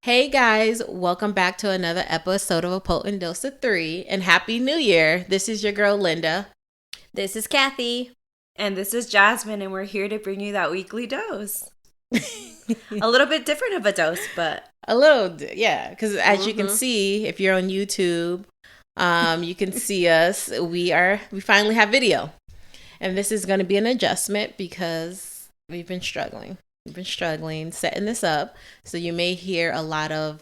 Hey guys, welcome back to another episode of A Potent Dose of Three, and Happy New Year. This is your girl Linda. This is Kathy. And this is Jasmine, and we're here to bring you that weekly dose. A little bit different of a dose, but... Yeah, because as you can see, if you're on YouTube, you can see us. We finally have video. And this is going to be an adjustment because we've been struggling. We've been struggling setting this up. So you may hear a lot of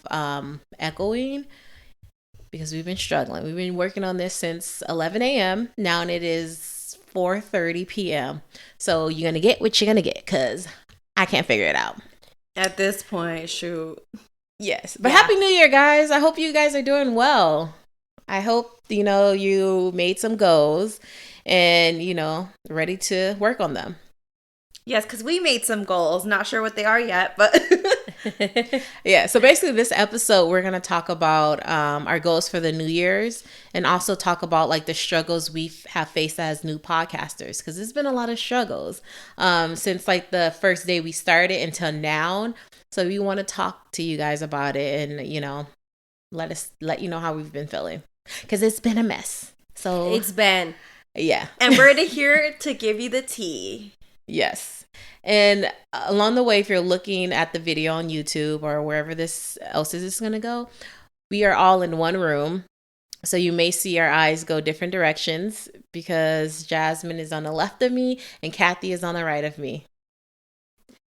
echoing because we've been struggling. We've been working on this since 11 a.m. Now it is 4:30 p.m. So you're going to get what you're going to get because I can't figure it out. At this point, shoot. Yes. But Happy New Year, guys. I hope you guys are doing well. I hope, you made some goals and, ready to work on them. Yes, because we made some goals. Not sure what they are yet, but... Yeah, so basically this episode, we're going to talk about our goals for the New Year's and also talk about like the struggles we have faced as new podcasters because there's been a lot of struggles since like the first day we started until now. So we want to talk to you guys about it and, let you know how we've been feeling because it's been a mess. So it's been. Yeah. And we're here to give you the tea. Yes. And along the way, if you're looking at the video on YouTube or wherever this else is going to go, we are all in one room. So you may see our eyes go different directions because Jasmine is on the left of me and Kathy is on the right of me.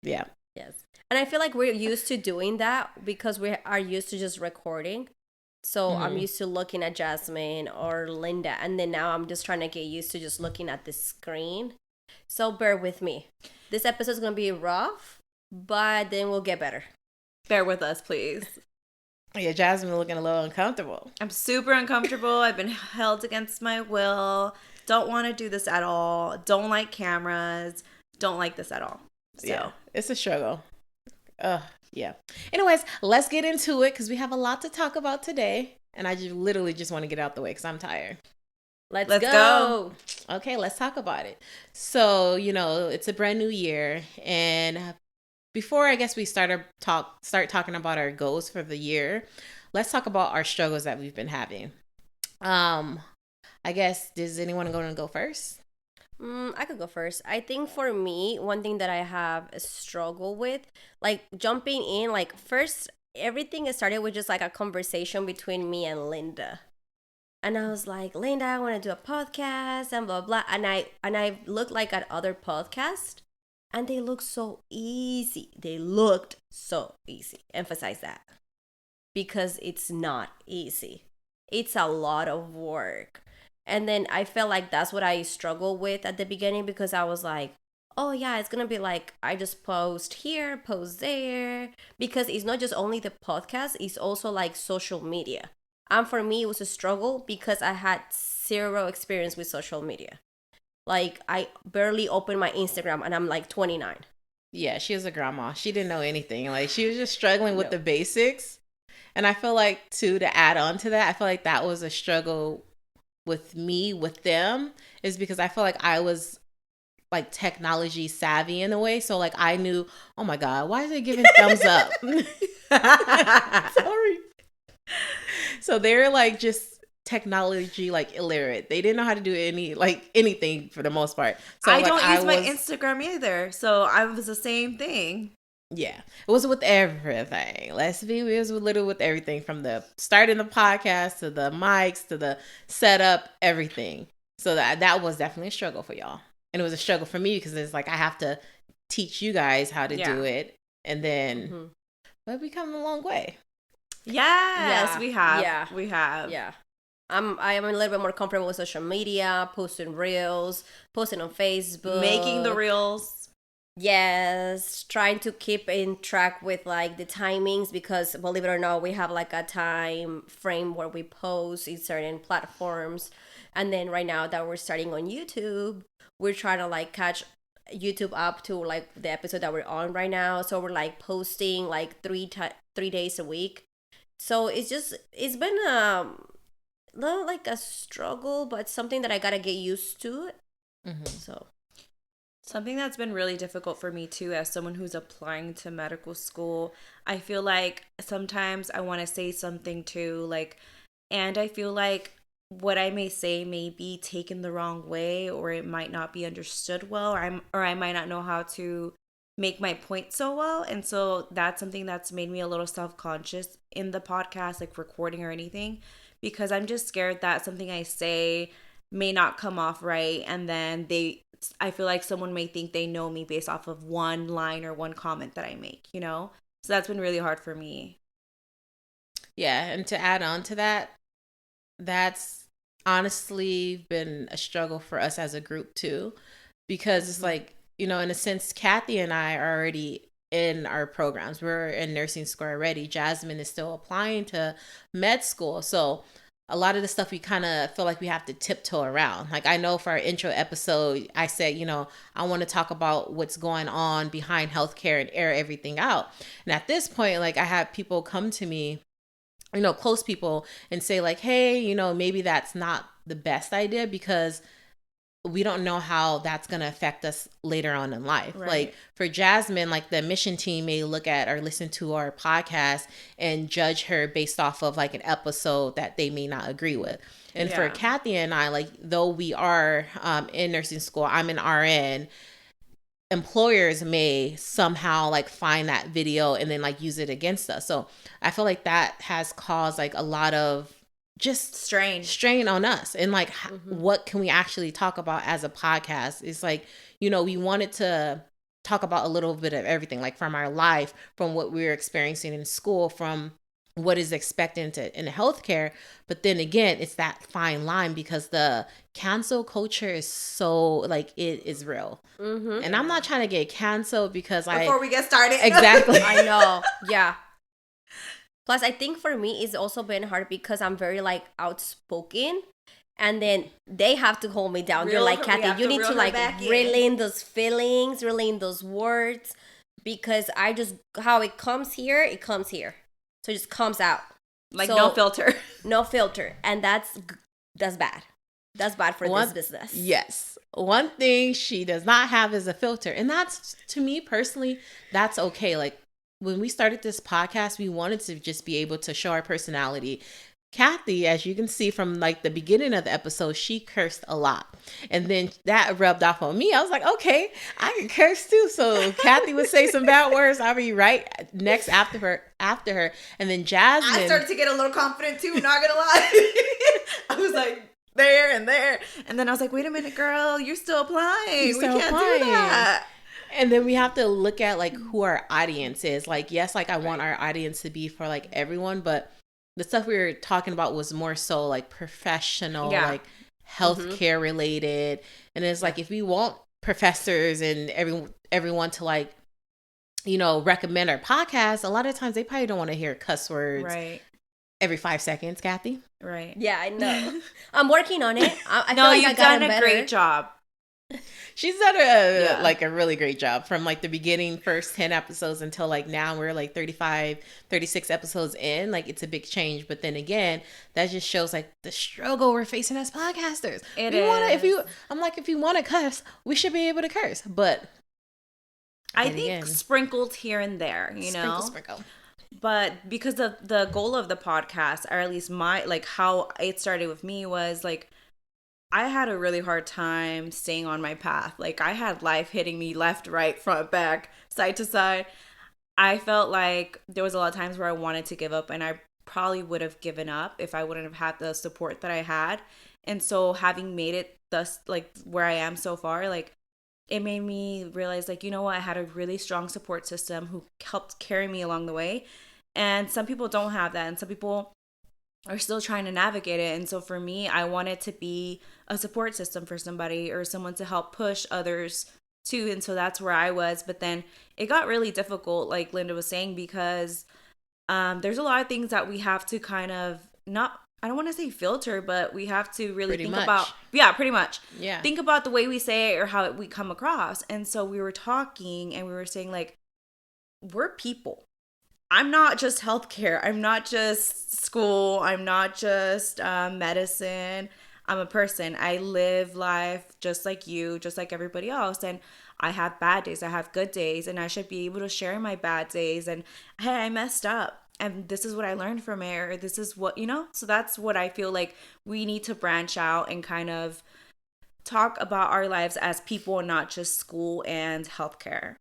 Yeah. Yes. And I feel like we're used to doing that because we are used to just recording. So I'm used to looking at Jasmine or Linda. And then now I'm just trying to get used to just looking at the screen. So bear with me. This episode's going to be rough, but then we'll get better. Bear with us, please. Yeah, Jasmine looking a little uncomfortable. I'm super uncomfortable. I've been held against my will. Don't want to do this at all. Don't like cameras. Don't like this at all. So. Yeah, it's a struggle. Yeah. Anyways, let's get into it because we have a lot to talk about today. And I literally just want to get out the way because I'm tired. Let's go. Okay, let's talk about it. So, it's a brand new year. And before I guess we start talking about our goals for the year, let's talk about our struggles that we've been having. I guess, does anyone going to go first? I could go first. I think for me, one thing that I have a struggle with, like jumping in, like first, everything started with just like a conversation between me and Linda. And I was like, Linda, I want to do a podcast and blah, blah. And I looked like at other podcasts and they look so easy. They looked so easy. Emphasize that. Because it's not easy. It's a lot of work. And then I felt like that's what I struggled with at the beginning because I was like, oh yeah, it's going to be like, I just post here, post there. Because it's not just only the podcast, it's also like social media. And for me, it was a struggle because I had zero experience with social media. Like, I barely opened my Instagram and I'm like 29. Yeah, she was a grandma. She didn't know anything. Like, she was just struggling with the basics. And I feel like, too, to add on to that, I feel like that was a struggle with me, with them, is because I feel like I was like technology savvy in a way. So like I knew, oh my God, why is it giving thumbs up? Sorry. So they're like just technology like illiterate. They didn't know how to do anything for the most part. So I don't use my Instagram either. So I was the same thing. Yeah, it was with everything. Let's be real, it was literally with everything from the starting the podcast to the mics to the setup, everything. So that was definitely a struggle for y'all. And it was a struggle for me because it's like I have to teach you guys how to do it. And then, but we come a long way. Yes, we have. Yeah. We have. Yeah. I am a little bit more comfortable with social media, posting reels, posting on Facebook. Making the reels. Yes, trying to keep in track with like the timings because believe it or not, we have like a time frame where we post in certain platforms. And then right now that we're starting on YouTube, we're trying to like catch YouTube up to like the episode that we're on right now. So we're like posting like 3 days a week. So it's been not like a struggle, but something that I gotta get used to. Mm-hmm. Something that's been really difficult for me too, as someone who's applying to medical school, I feel like sometimes I want to say something too, like, and I feel like what I may say may be taken the wrong way, or it might not be understood well, or I might not know how to make my point so well. And so that's something that's made me a little self-conscious in the podcast, like recording or anything, because I'm just scared that something I say may not come off right, and then I feel like someone may think they know me based off of one line or one comment that I make, you know? So that's been really hard for me. Yeah, and to add on to that, that's honestly been a struggle for us as a group too, because it's like, in a sense, Kathy and I are already in our programs. We're in nursing school already. Jasmine is still applying to med school. So a lot of the stuff we kind of feel like we have to tiptoe around. Like, I know for our intro episode, I said, I want to talk about what's going on behind healthcare and air everything out. And at this point, like, I have people come to me, close people, and say like, hey, maybe that's not the best idea because we don't know how that's going to affect us later on in life. Right. Like for Jasmine, like the admission team may look at or listen to our podcast and judge her based off of like an episode that they may not agree with. And for Kathy and I, like, though we are in nursing school, I'm an RN, employers may somehow like find that video and then like use it against us. So I feel like that has caused like a lot of just strain on us. And like, what can we actually talk about as a podcast? It's like, we wanted to talk about a little bit of everything, like from our life, from what we were experiencing in school, from what is expected in healthcare. But then again, it's that fine line because the cancel culture is so like, it is real. And I'm not trying to get canceled because before we get started. Exactly. I know. Yeah. Plus, I think for me, it's also been hard because I'm very, like, outspoken. And then they have to hold me down. They're like, Kathy, you need to, like, reel in those feelings, reel in those words. Because how it comes here, it comes here. So it just comes out. Like, no filter. No filter. And that's bad. That's bad for this business. Yes. One thing she does not have is a filter. And that's, to me personally, that's okay. Like, when we started this podcast, we wanted to just be able to show our personality. Kathy, as you can see from like the beginning of the episode, she cursed a lot. And then that rubbed off on me. I was like, okay, I can curse too. So Kathy would say some bad words. I'll be right next after her. And then Jasmine. I started to get a little confident too, not gonna lie. I was like, there and there. And then I was like, wait a minute, girl, you're still applying. We can't do that. And then we have to look at like who our audience is. Like, yes, like I want our audience to be for like everyone, but the stuff we were talking about was more so like professional, like healthcare related. And it's like, if we want professors and everyone to like, recommend our podcast, a lot of times they probably don't want to hear cuss words every 5 seconds, Kathy. Right. Yeah, I know. I'm working on it. I feel like you've done a great job. She's done a really great job from like the beginning, first 10 episodes until like now we're like 35, 36 episodes in. Like, it's a big change. But then again, that just shows like the struggle we're facing as podcasters. If you want to curse, we should be able to curse. But I think sprinkled here and there, Sprinkle. But because of the goal of the podcast, or at least how it started with me, was like, I had a really hard time staying on my path. Like, I had life hitting me left, right, front, back, side to side. I felt like there was a lot of times where I wanted to give up, and I probably would have given up if I wouldn't have had the support that I had. And so having made it thus, like, where I am so far, like, it made me realize, like, I had a really strong support system who helped carry me along the way. And some people don't have that, and some people are still trying to navigate it. And so for me, I wanted to be a support system for somebody, or someone to help push others too. And so that's where I was. But then it got really difficult, like Linda was saying, because there's a lot of things that we have to kind of I don't want to say filter, but we have to really think about. Yeah, pretty much. Yeah. Think about the way we say it or how we come across. And so we were talking and we were saying, like, we're people. I'm not just healthcare. I'm not just school. I'm not just medicine. I'm a person. I live life just like you, just like everybody else. And I have bad days, I have good days, and I should be able to share my bad days. And hey, I messed up. And this is what I learned from it, or this is what, so that's what I feel like we need to branch out and kind of talk about our lives as people and not just school and healthcare.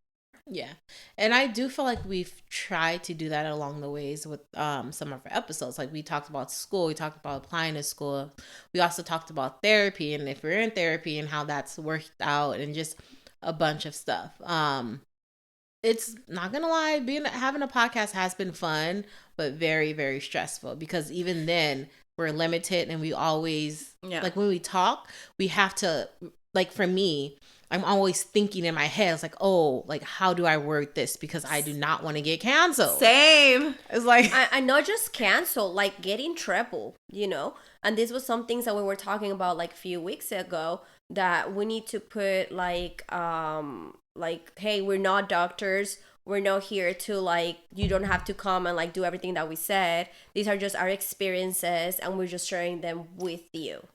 Yeah. And I do feel like we've tried to do that along the ways with some of our episodes. Like we talked about school, we talked about applying to school. We also talked about therapy and if we're in therapy and how that's worked out and just a bunch of stuff. It's not gonna lie, having a podcast has been fun, but very, very stressful because even then we're limited and we always like when we talk, we have to, like for me, I'm always thinking in my head, it's like, oh, like how do I word this? Because I do not want to get canceled. Same. It's like I not just canceled, like getting trouble, And this was some things that we were talking about like a few weeks ago that we need to put like hey, we're not doctors. We're not here to like, you don't have to come and like do everything that we said. These are just our experiences and we're just sharing them with you.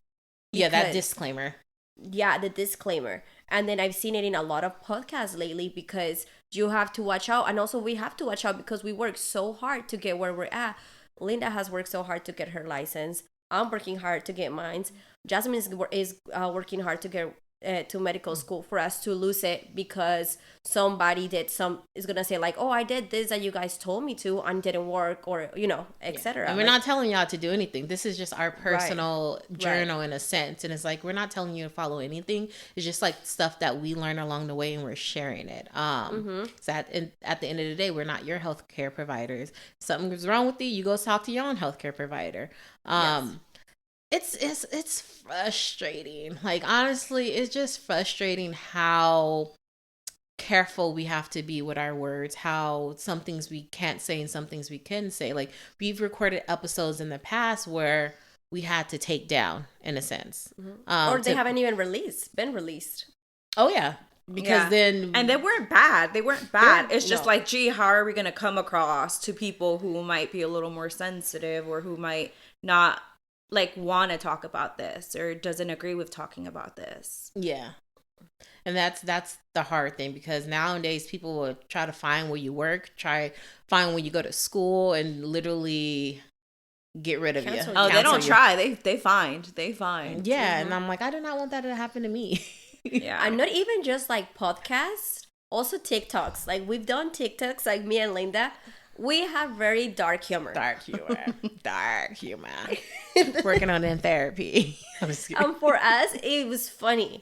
Yeah, that disclaimer. Yeah, the disclaimer. And then I've seen it in a lot of podcasts lately because you have to watch out. And also we have to watch out because we work so hard to get where we're at. Linda has worked so hard to get her license. I'm working hard to get mine. Jasmine is working hard to get to medical school for us to lose it because somebody is gonna say like, oh, I did this that you guys told me to and didn't work, or etc. And we're not telling y'all to do anything. This is just our personal journal in a sense, and it's like we're not telling you to follow anything. It's just like stuff that we learn along the way and we're sharing it. So at the end of the day, we're not your healthcare providers. Something's wrong with you go talk to your own healthcare provider. It's frustrating. Like honestly, it's just frustrating how careful we have to be with our words, how some things we can't say and some things we can say. Like we've recorded episodes in the past where we had to take down in a sense. Or they haven't even been released. Oh yeah. Because then and they weren't bad. It's just like, gee, how are we going to come across to people who might be a little more sensitive or who might not like want to talk about this or doesn't agree with talking about this. Yeah. And that's the hard thing because nowadays people will try to find where you work, find where you go to school and literally get rid of you. Oh, they don't try. They find. Yeah. And I'm like, I do not want that to happen to me. Yeah. And not even just like podcasts, also TikToks. Like we've done TikToks, like me and Linda. We have very dark humor. Working on it in therapy. For us, it was funny.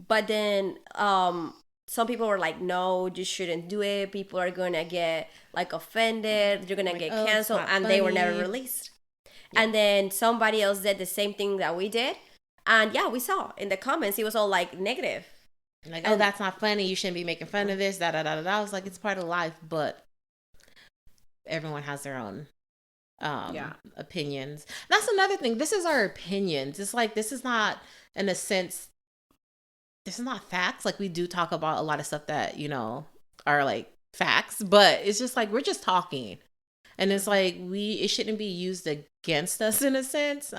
But then some people were like, no, you shouldn't do it. People are going to get like offended. You're going to get canceled. And they were never released. Yeah. And then somebody else did the same thing that we did. And yeah, we saw in the comments, it was all like negative. Like, oh, that's not funny. You shouldn't be making fun of this. I was like, it's part of life. But everyone has their own opinions. That's another thing. This is our opinions. It's like, this is not, in a sense, this is not facts. Like we do talk about a lot of stuff that, are like facts, but it's just like, we're just talking. And it's like, it shouldn't be used against us in a sense.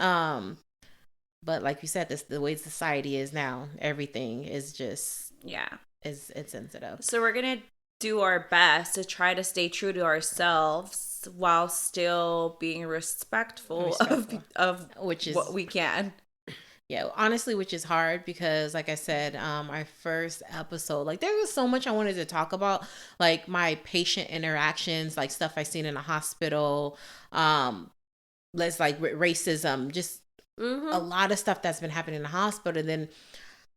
But like you said, the way society is now, everything is just, it's sensitive. So we're going to do our best to try to stay true to ourselves while still being respectful. of which is what we can. Yeah, honestly, which is hard because like I said, our first episode, like there was so much I wanted to talk about, like my patient interactions, like stuff I seen in a hospital, let's like racism, just a lot of stuff that's been happening in the hospital. And then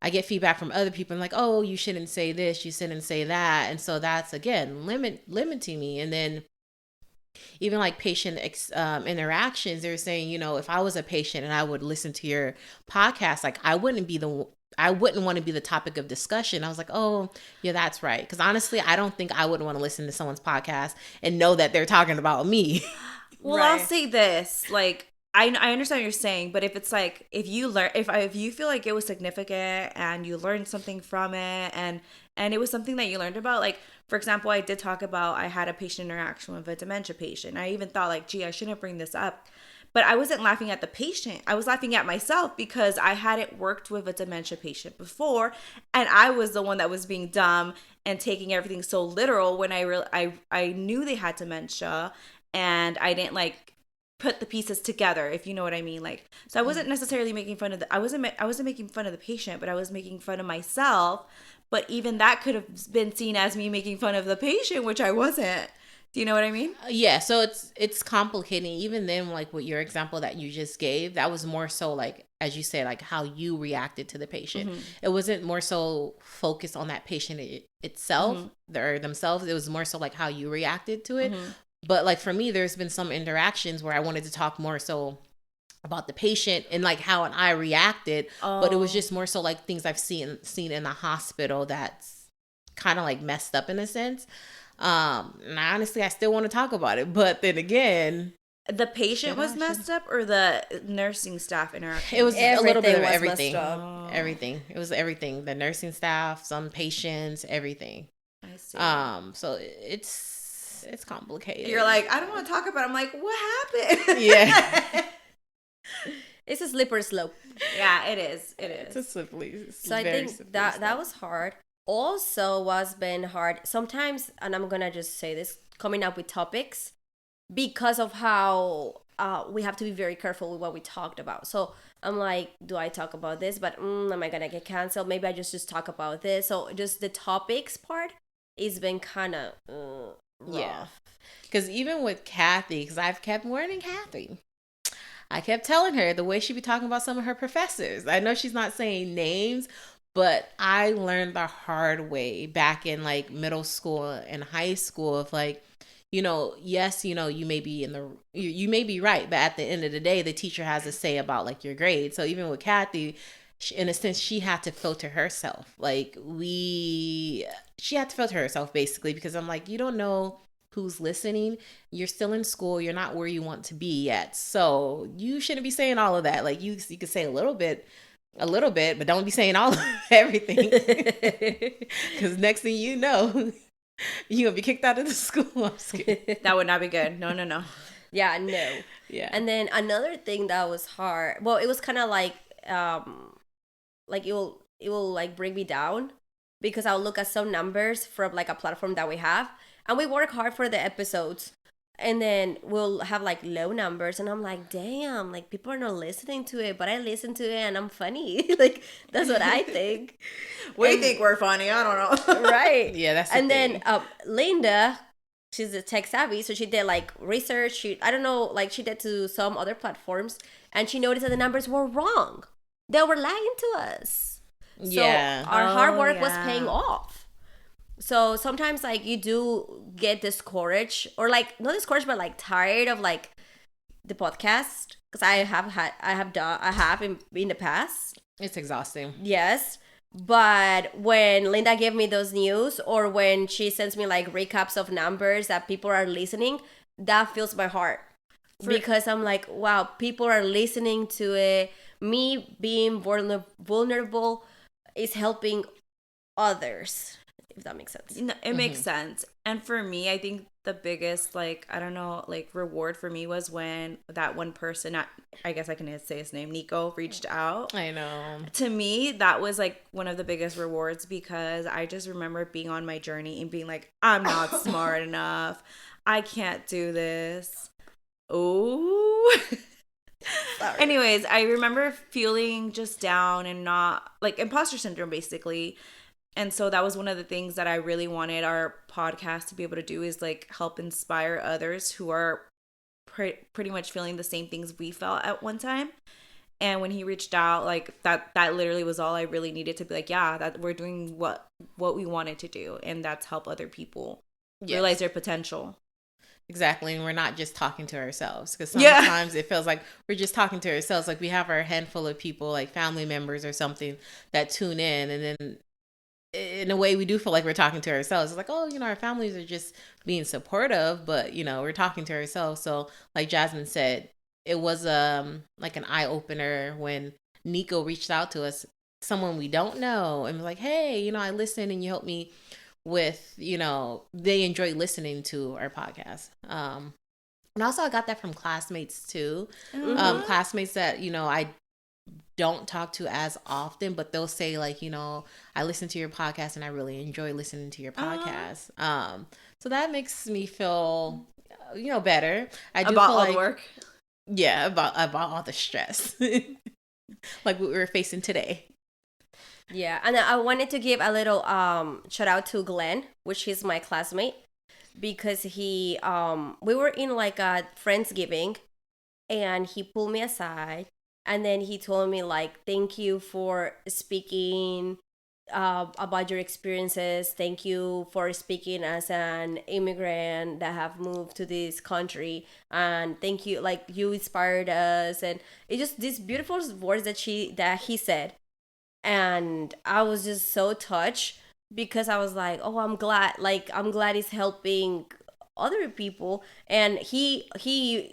I get feedback from other people like, oh, you shouldn't say this, you shouldn't say that. And so that's, again, limiting me. And then even like patient interactions, they're saying, if I was a patient and I would listen to your podcast, like I wouldn't want to be the topic of discussion. I was like, oh, yeah, that's right. Because honestly, I don't think I would want to listen to someone's podcast and know that they're talking about me. Well, right. I'll say this, like, I understand what you're saying, but if it's like, if you feel like it was significant and you learned something from it and it was something that you learned about, like, for example, I did talk about, I had a patient interaction with a dementia patient. I even thought like, gee, I shouldn't bring this up. But I wasn't laughing at the patient. I was laughing at myself because I hadn't worked with a dementia patient before, and I was the one that was being dumb and taking everything so literal when I knew they had dementia, and I didn't like put the pieces together, if you know what I mean. Like, so I wasn't necessarily making fun of I wasn't making fun of the patient, but I was making fun of myself. But even that could have been seen as me making fun of the patient, which I wasn't. Do you know what I mean? Yeah, so it's complicating. Even then, like with your example that you just gave, that was more so like, as you said, like how you reacted to the patient. It wasn't more so focused on that patient itself or themselves. It was more so like how you reacted to it. But like for me, there's been some interactions where I wanted to talk more so about the patient and like how I reacted, but it was just more so like things I've seen in the hospital that's kind of like messed up in a sense. And honestly, I still want to talk about it, but then again, the patient was messed up, or the nursing staff interaction? It was a little bit of everything. Oh. Everything. It was everything. The nursing staff, some patients, everything. I see. So it's complicated. You're like, I don't want to talk about it. I'm like, what happened? Yeah. It's a slippery slope. Yeah, it is. It is. It's a slippery. So I think that was hard. Also, what's been hard sometimes, and I'm gonna just say this, coming up with topics because of how we have to be very careful with what we talked about. So I'm like, do I talk about this? But am I gonna get canceled? Maybe I just talk about this. So just the topics part has been kind of rough. Yeah. Because even with Kathy, because I've kept warning Kathy. I kept telling her the way she be talking about some of her professors. I know she's not saying names, but I learned the hard way back in like middle school and high school of like, yes, you may be you may be right, but at the end of the day, the teacher has a say about like your grade. So even with Kathy, in a sense, she had to filter herself. Like she had to filter herself basically, because I'm like, you don't know who's listening. You're still in school. You're not where you want to be yet. So you shouldn't be saying all of that. Like you could say a little bit, but don't be saying all of everything. Because next thing you know, you're going to be kicked out of the school. That would not be good. No. Yeah, no. Yeah. And then another thing that was hard, well, it was kind of like it will like bring me down, because I'll look at some numbers from like a platform that we have, and we work hard for the episodes, and then we'll have like low numbers, and I'm like, damn, like people are not listening to it, but I listen to it and I'm funny. Like that's what I think. We think we're funny. I don't know. Right. Yeah, that's and then Linda, she's a tech savvy, so she did like research. I don't know, like she did to some other platforms, and she noticed that the numbers were wrong. They were lying to us. So our hard work was paying off. So sometimes like you do get discouraged, or like not discouraged, but like tired of like the podcast, because I have in the past. It's exhausting. Yes. But when Linda gave me those news, or when she sends me like recaps of numbers that people are listening, that fills my heart. Because I'm like, wow, people are listening to it. Me being vulnerable is helping others, if that makes sense. No, it makes sense. And for me, I think the biggest, like, I don't know, like reward for me was when that one person, I guess I can say his name, Nico, reached out. I know. To me, that was like one of the biggest rewards, because I just remember being on my journey and being like, I'm not smart enough. I can't do this. Oh. Anyways, I remember feeling just down and not like imposter syndrome, basically. And so that was one of the things that I really wanted our podcast to be able to do, is like help inspire others who are pretty much feeling the same things we felt at one time. And when he reached out, like that literally was all I really needed to be like, yeah, that we're doing what we wanted to do, and that's help other people realize their potential. Exactly. And we're not just talking to ourselves, because sometimes it feels like we're just talking to ourselves. Like we have our handful of people, like family members or something, that tune in, and then in a way we do feel like we're talking to ourselves. It's like, oh, our families are just being supportive, but we're talking to ourselves. So like Jasmine said, it was like an eye opener when Nico reached out to us, someone we don't know, and was like, hey, I listened and you helped me with, they enjoy listening to our podcast. And also I got that from classmates too. Mm-hmm. Classmates that, I don't talk to as often, but they'll say like, I listen to your podcast and I really enjoy listening to your podcast. So that makes me feel, better. I do About feel all the like, work. yeah, about all the stress, like what we were facing today. Yeah, and I wanted to give a little shout out to Glenn, which is my classmate, because he we were in like a Friendsgiving, and he pulled me aside, and then he told me like, thank you for speaking about your experiences. Thank you for speaking as an immigrant that have moved to this country, and thank you, like you inspired us. And it's just these beautiful words that he said, and I was just so touched, because I was like, oh, I'm glad he's helping other people. And he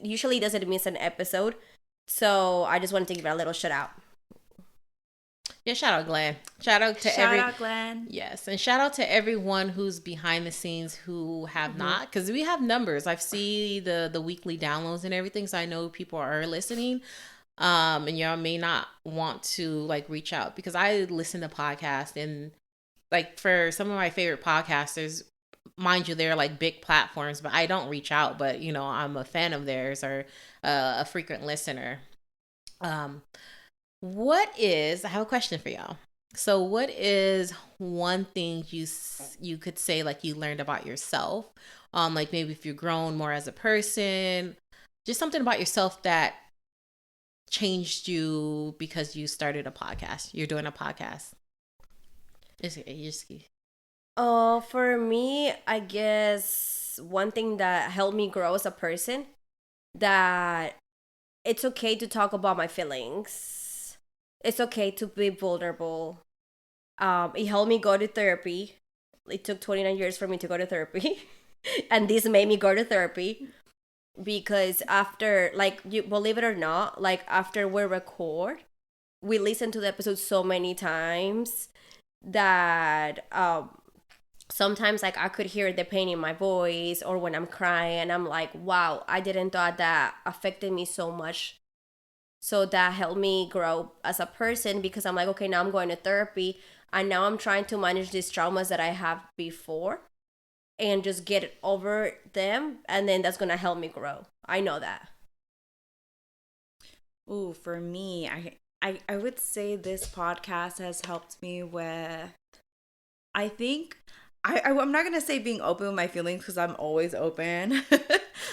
usually doesn't miss an episode, so I just wanted to give it a little shout out. Yeah, shout out Glenn. Shout out to Shout out Glenn. Yes, and shout out to everyone who's behind the scenes who have not, because we have numbers. I've seen the weekly downloads and everything, so I know people are listening. And y'all may not want to like reach out, because I listen to podcasts, and like for some of my favorite podcasters, mind you, they're like big platforms, but I don't reach out. But I'm a fan of theirs, or a frequent listener. Um, I have a question for y'all. So, what is one thing you could say like you learned about yourself? Like maybe if you've grown more as a person, just something about yourself that changed you because you started a podcast. You're doing a podcast. For me, I guess one thing that helped me grow as a person, that it's okay to talk about my feelings. It's okay to be vulnerable. It helped me go to therapy. It took 29 years for me to go to therapy. And this made me go to therapy, because after, like, you believe it or not, like after we record, we listen to the episode so many times that sometimes like I could hear the pain in my voice, or when I'm crying, I'm like, wow, I didn't thought that affected me so much. So that helped me grow as a person, because I'm like, okay, now I'm going to therapy, and now I'm trying to manage these traumas that I have before, and just get over them, and then that's gonna help me grow. I know that. Ooh, for me, I would say this podcast has helped me with, I think, I'm not gonna say being open with my feelings, because I'm always open.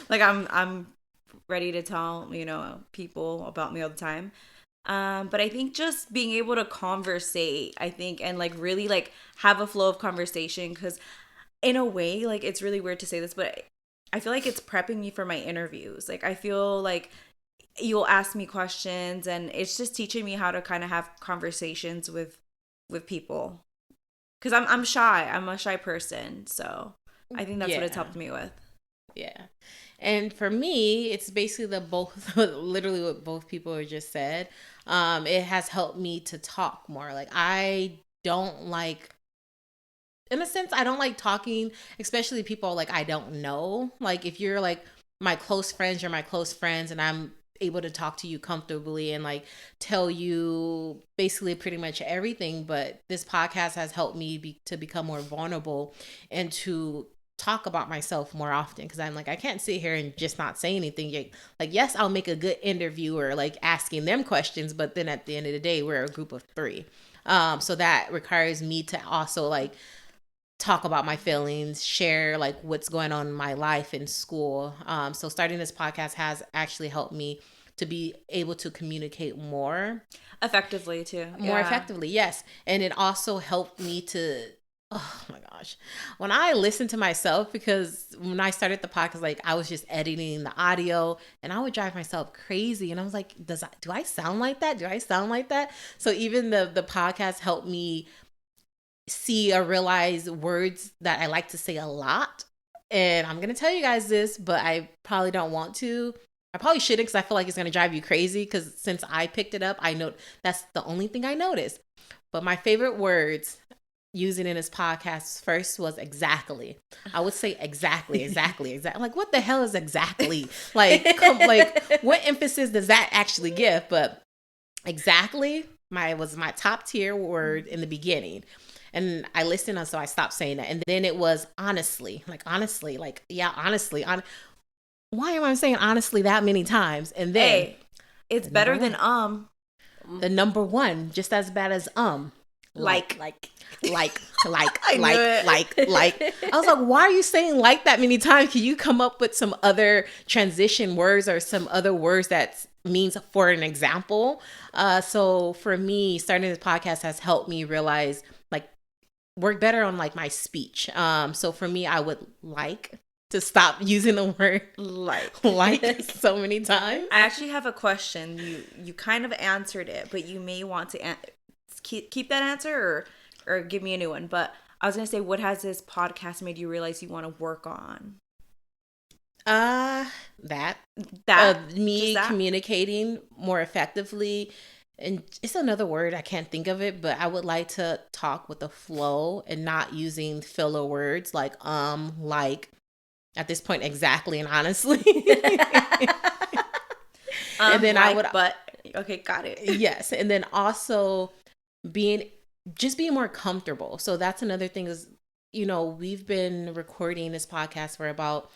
Like I'm ready to tell people about me all the time. But I think just being able to conversate, I think, and like really like have a flow of conversation, because in a way, like, it's really weird to say this, but I feel like it's prepping me for my interviews. Like, I feel like you'll ask me questions, and it's just teaching me how to kind of have conversations with people. Because I'm shy. I'm a shy person, so I think that's what it's helped me with. Yeah. And for me, it's basically the both, literally what both people just said. It has helped me to talk more. Like, I don't like, in a sense, I don't like talking, especially people like I don't know. Like, if you're like my close friends, you're my close friends, and I'm able to talk to you comfortably and like tell you basically pretty much everything. But this podcast has helped me to become more vulnerable and to talk about myself more often, because I'm like, I can't sit here and just not say anything. Like, yes, I'll make a good interviewer, like asking them questions, but then at the end of the day, we're a group of three. So that requires me to also like talk about my feelings, share like what's going on in my life in school. So starting this podcast has actually helped me to be able to communicate more effectively too. More effectively, yes. And it also helped me to, oh my gosh, when I listen to myself, because when I started the podcast, like I was just editing the audio and I would drive myself crazy. And I was like, do I sound like that? Do I sound like that? So even the podcast helped me see or realize words that I like to say a lot. And I'm going to tell you guys this, but I probably don't want to. I probably shouldn't, because I feel like it's going to drive you crazy, because since I picked it up, I know that's the only thing I noticed. But my favorite words using in his podcast first was exactly. I would say exactly. Like, what the hell is exactly? Like, like, what emphasis does that actually give? But exactly was my top tier word in the beginning. And I listened, so I stopped saying that. And then it was honestly, like, yeah, honestly. Why am I saying honestly that many times? And then hey, it's better than the number one, just as bad as like. I was like, why are you saying like that many times? Can you come up with some other transition words or some other words that means for an example? So for me, starting this podcast has helped me realize, like, work better on like my speech. So for me, I would like to stop using the word like so many times. I actually have a question. You kind of answered it, but you may want to keep that answer or give me a new one. But I was gonna say, what has this podcast made you realize you want to work on? Me communicating more effectively. And it's another word, I can't think of it, but I would like to talk with a flow and not using filler words like at this point, exactly and honestly. And then okay, got it. Yes, and then also being more comfortable. So that's another thing is, we've been recording this podcast for about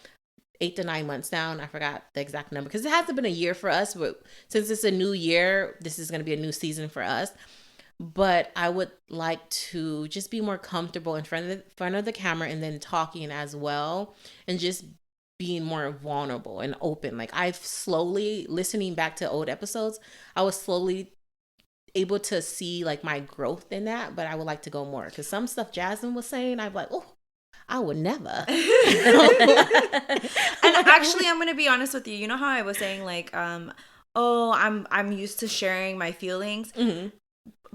8 to 9 months now, and I forgot the exact number because it hasn't been a year for us, but since it's a new year, this is going to be a new season for us. But I would like to just be more comfortable in front of the camera and then talking as well, and just being more vulnerable and open. Like, I've slowly, listening back to old episodes, I was slowly able to see like my growth in that, but I would like to go more because some stuff Jasmine was saying, I'm like, oh, I would never. And actually, I'm gonna be honest with you. You know how I was saying like, I'm used to sharing my feelings. Mm-hmm.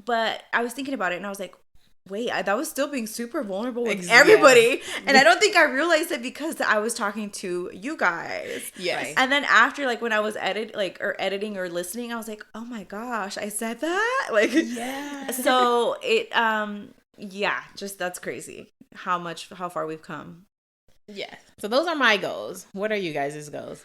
But I was thinking about it and I was like, wait, that was still being super vulnerable with everybody. Yeah. And I don't think I realized it because I was talking to you guys. Yes. Right. And then after, like, when I was editing or listening, I was like, oh my gosh, I said that? Like, yeah. So it, just that's crazy how far we've come. Yeah. So those are my goals. What are you guys' goals?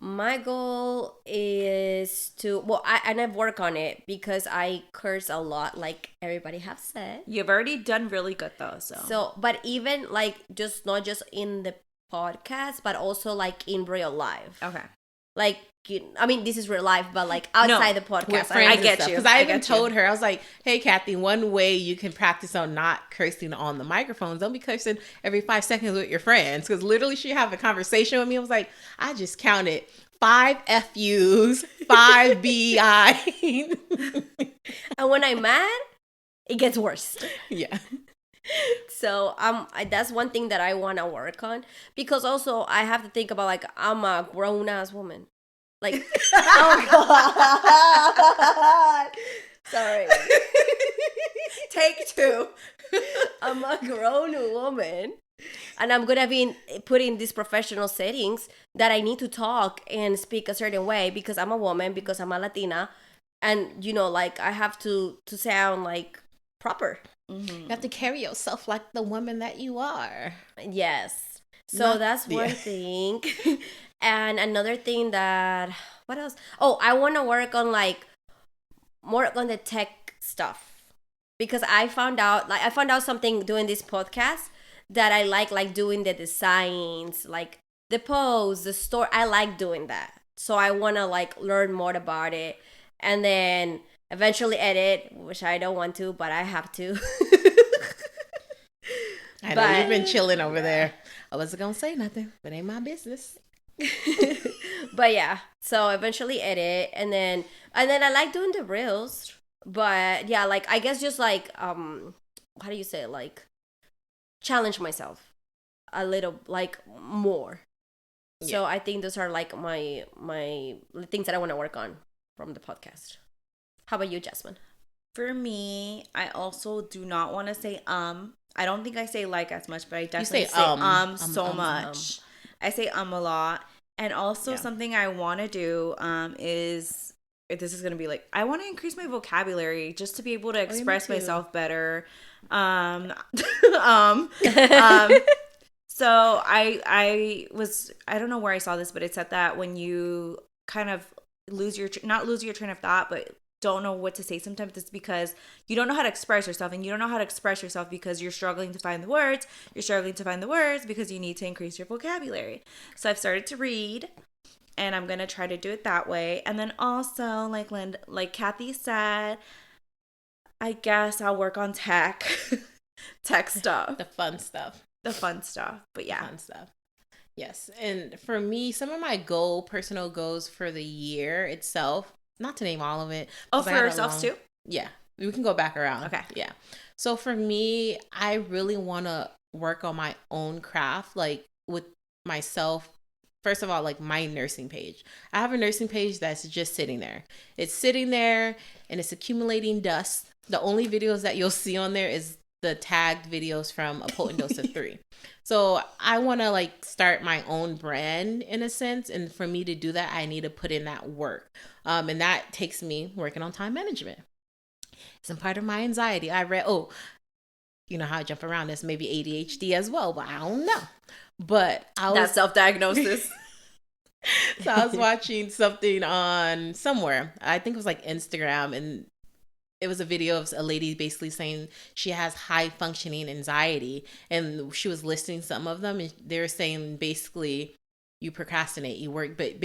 My goal is to, I've worked on it because I curse a lot, like everybody have said. You've already done really good though, so but even like not just in the podcast, but also like in real life. Okay. Like, I mean, this is real life, but like outside the podcast. I get you. Because I even told her, I was like, hey, Kathy, one way you can practice on not cursing on the microphones, don't be cursing every 5 seconds with your friends. Because literally she had a conversation with me. I was like, I just counted 5 FUs, 5 BI. And when I'm mad, it gets worse. Yeah. So that's one thing that I want to work on, because also I have to think about, like, I'm a grown-ass woman. Like, oh God. Sorry. Take 2. I'm a grown woman. And I'm going to be put in these professional settings that I need to talk and speak a certain way because I'm a woman, because I'm a Latina. And, like, I have to sound, like, proper. Mm-hmm. You have to carry yourself like the woman that you are. Yes. So that's one thing. And another thing what else? Oh, I want to work on, like, more on the tech stuff, because I found out something doing this podcast that I like doing the designs, like the posts, the story. I like doing that. So I want to, like, learn more about it, and then eventually edit, which I don't want to, but I have to. I know you've been chilling over there. I wasn't going to say nothing, but ain't my business. But yeah, so eventually edit, and then I like doing the reels. But yeah, like, I guess just like, how do you say it? Like, challenge myself a little, like, more. Yeah. So I think those are like my things that I want to work on from the podcast. How about you, Jasmine? For me, I also do not want to say I don't think I say like as much, but I definitely say so much. I say a lot. And also something I want to do is this is gonna be like, I want to increase my vocabulary just to be able to express myself better. Um, um, um, so I don't know where I saw this, but it said that when you kind of not lose your train of thought, but don't know what to say sometimes, it's because you don't know how to express yourself, and you don't know how to express yourself because you're struggling to find the words. You're struggling to find the words because you need to increase your vocabulary. So I've started to read, and I'm gonna try to do it that way. And then also, like Kathy said, I guess I'll work on tech, tech stuff, The fun stuff. the fun stuff. But yeah, Fun stuff. Yes. And for me, some of my personal goals for the year itself, not to name all of it. Oh, for ourselves too? Yeah. We can go back around. Okay. Yeah. So for me, I really want to work on my own craft, like with myself. First of all, like my nursing page. I have a nursing page that's just sitting there. It's sitting there and it's accumulating dust. The only videos that you'll see on there is the tagged videos from A Potent Dose of 3. So I want to like start my own brand in a sense. And for me to do that, I need to put in that work. And that takes me working on time management. It's a part of my anxiety. I read, you know how I jump around this, maybe ADHD as well, but I don't know. But that's self-diagnosis. So I was watching something on somewhere. I think it was like Instagram, and it was a video of a lady basically saying she has high functioning anxiety, and she was listing some of them, and they were saying basically you procrastinate, you work, but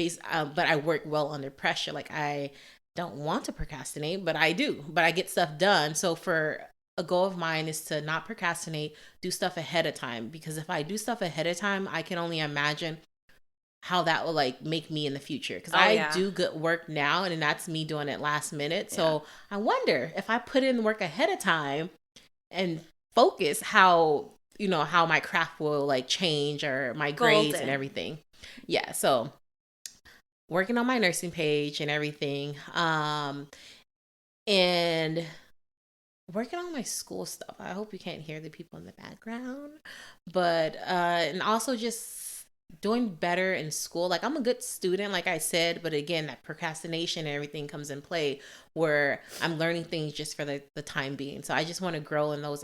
I work well under pressure. Like I don't want to procrastinate, but I do, but I get stuff done. So for a goal of mine is to not procrastinate, do stuff ahead of time, because if I do stuff ahead of time, I can only imagine how that will like make me in the future, because I do good work now, and that's me doing it last minute. So I wonder if I put in work ahead of time and focus, how my craft will like change, or my grades and everything. Yeah, so working on my nursing page and everything, and working on my school stuff. I hope you can't hear the people in the background, but and also just doing better in school. Like I'm a good student, like I said, but again, that procrastination and everything comes in play, where I'm learning things just for the time being. So I just want to grow in those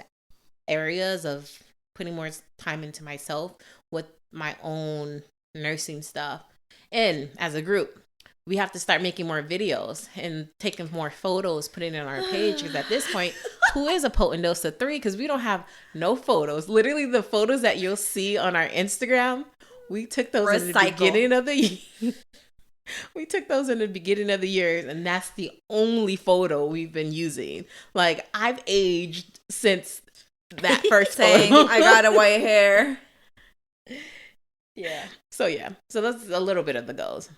areas of putting more time into myself with my own nursing stuff. And as a group, we have to start making more videos and taking more photos, putting it on our page, because at this point, who is a potent dose of 3? Because we don't have no photos. Literally, the photos that you'll see on our Instagram, we took those in the beginning of the year. We took those in the beginning of the year, and that's the only photo we've been using. Like, I've aged since that first photo. I got a white hair. Yeah. So that's a little bit of the goals.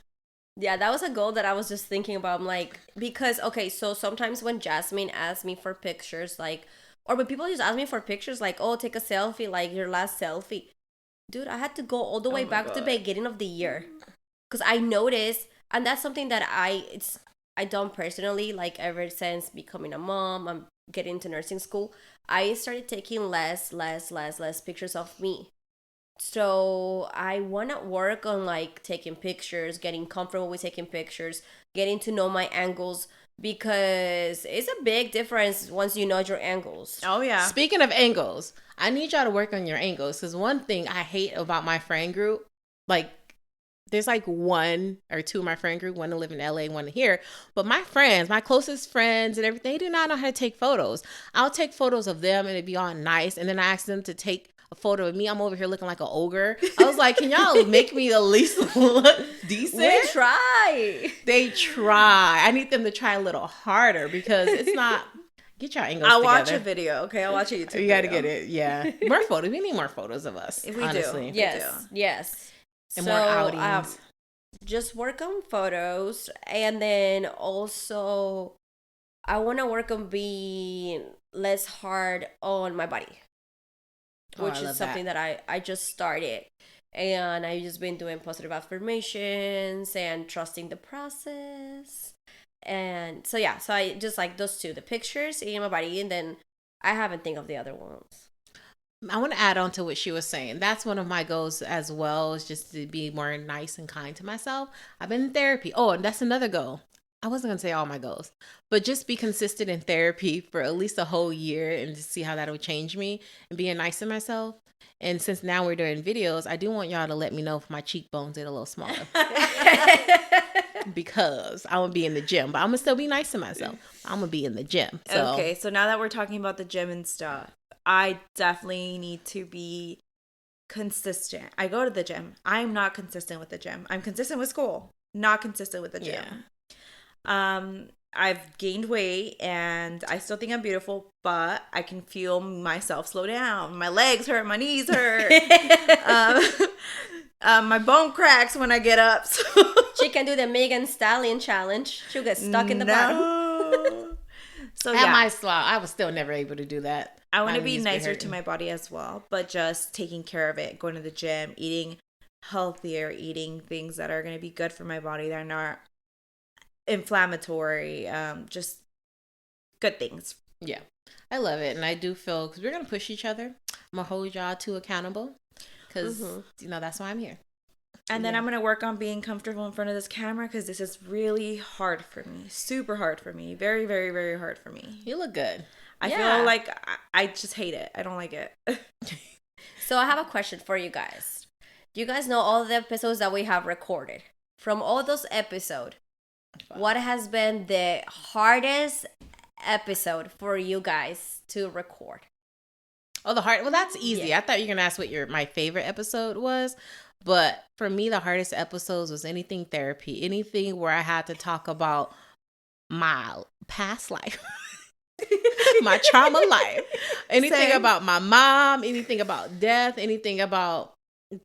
Yeah, that was a goal that I was just thinking about. I'm like, because, okay, so sometimes when Jasmine asks me for pictures, like, or when people just ask me for pictures, like, oh, take a selfie, like your last selfie. Dude, I had to go all the way back to the beginning of the year, because I noticed, and that's something that I done personally, like ever since becoming a mom, I'm getting into nursing school, I started taking less pictures of me. So I want to work on like taking pictures, getting comfortable with taking pictures, getting to know my angles, because it's a big difference once you know your angles. Oh yeah. Speaking of angles, I need y'all to work on your angles, because one thing I hate about my friend group, like there's like 1 or 2 of my friend group, one to live in LA, one here, but my friends, my closest friends and everything, they do not know how to take photos. I'll take photos of them and it'd be all nice, and then I ask them to take a photo of me. I'm over here looking like an ogre. I was like, can y'all make me at least look decent? We try. They try. I need them to try a little harder, because it's not. Get your angles I'll together. watch a video, okay? I'll watch a YouTube video. You got to get it, yeah. More photos. We need more photos of us, honestly. Yes. And more outings. Just work on photos, and then also I want to work on being less hard on my body, which is something that I just started, and I've just been doing positive affirmations and trusting the process. And so I just like those 2, the pictures in my body, and then I haven't think of the other ones. I want to add on to what she was saying. That's one of my goals as well, is just to be more nice and kind to myself. I've been in therapy. Oh, and that's another goal. I wasn't gonna say all my goals, but just be consistent in therapy for at least a whole year and to see how that would change me and being nice to myself. And since now we're doing videos, I do want y'all to let me know if my cheekbones get a little smaller. Because I'm gonna be in the gym, but I'm gonna still be nice to myself. I'm gonna be in the gym. So. Okay, so now that we're talking about the gym and stuff, I definitely need to be consistent. I go to the gym. I'm not consistent with the gym. I'm consistent with school, not consistent with the gym. Yeah. I've gained weight and I still think I'm beautiful, but I can feel myself slow down. My legs hurt, my knees hurt. My bone cracks when I get up. So. She can do the Megan Stallion challenge. She'll get stuck in the bottom. So at yeah, my slot, I was still never able to do that. I want to be nicer to my body as well, but just taking care of it, going to the gym, eating healthier, eating things that are going to be good for my body that are not inflammatory, just good things. Yeah, I love it, and I do feel because we're gonna push each other. I'm gonna hold y'all to accountable because that's why I'm here. And then I'm gonna work on being comfortable in front of this camera because this is really hard for me, super hard for me, very, very, very hard for me. You look good. I feel like I just hate it. I don't like it. So I have a question for you guys. Do you guys know all the episodes that we have recorded? From all those episodes, what has been the hardest episode for you guys to record? Oh, well, that's easy. Yeah. I thought you were gonna ask what my favorite episode was, but for me, the hardest episodes was anything therapy, anything where I had to talk about my past life, my trauma life, anything about my mom, anything about death, anything about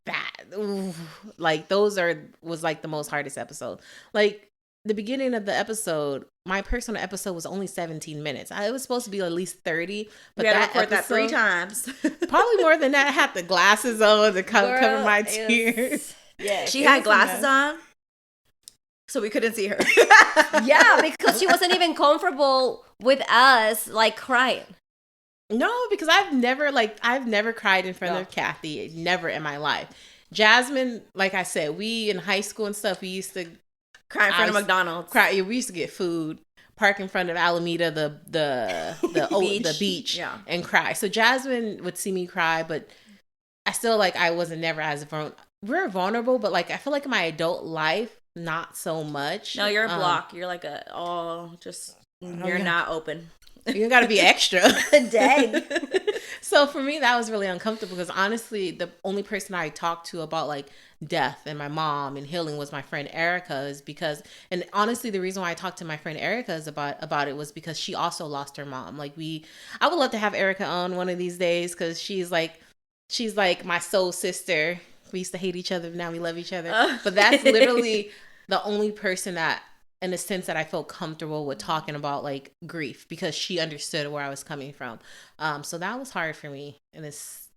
that. Ooh, like those was like the most hardest episode. Like the beginning of the episode, my personal episode was only 17 minutes. It was supposed to be at least 30, but we had to record that 3 times. Probably more than that. I had the glasses on to cover my tears. Yeah, she had glasses on, so we couldn't see her. Yeah, because she wasn't even comfortable with us, like, crying. No, because I've never cried in front of Kathy. Never in my life. Jasmine, like I said, we in high school and stuff, we used to cry in front of McDonald's. We used to get food, park in front of Alameda, the beach, and cry. So Jasmine would see me cry, but I still I wasn't never as we're vulnerable, but I feel like in my adult life, not so much. No, you're a block. You're like you're not open. You gotta be extra. Dang. So for me, that was really uncomfortable because honestly, the only person I talked to about death and my mom and healing was my friend Erica. And honestly, the reason why I talked to my friend Erica is about it was because she also lost her mom. I would love to have Erica on one of these days because she's like my soul sister. We used to hate each other, now we love each other. But that's literally the only person that, in a sense, that I felt comfortable with talking about grief because she understood where I was coming from. So that was hard for me in this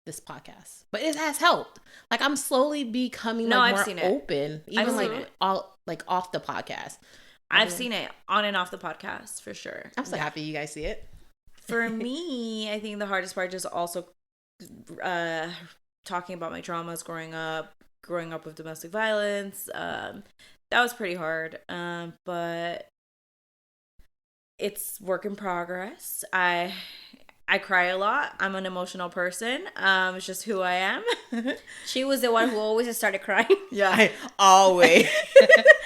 podcast, but it has helped. I'm slowly becoming more open, even off the podcast. I've seen it on and off the podcast for sure. I'm so happy you guys see it. For me, I think the hardest part is also talking about my traumas growing up with domestic violence. That was pretty hard, but it's work in progress. I cry a lot. I'm an emotional person. It's just who I am. She was the one who always started crying. Yeah, I always.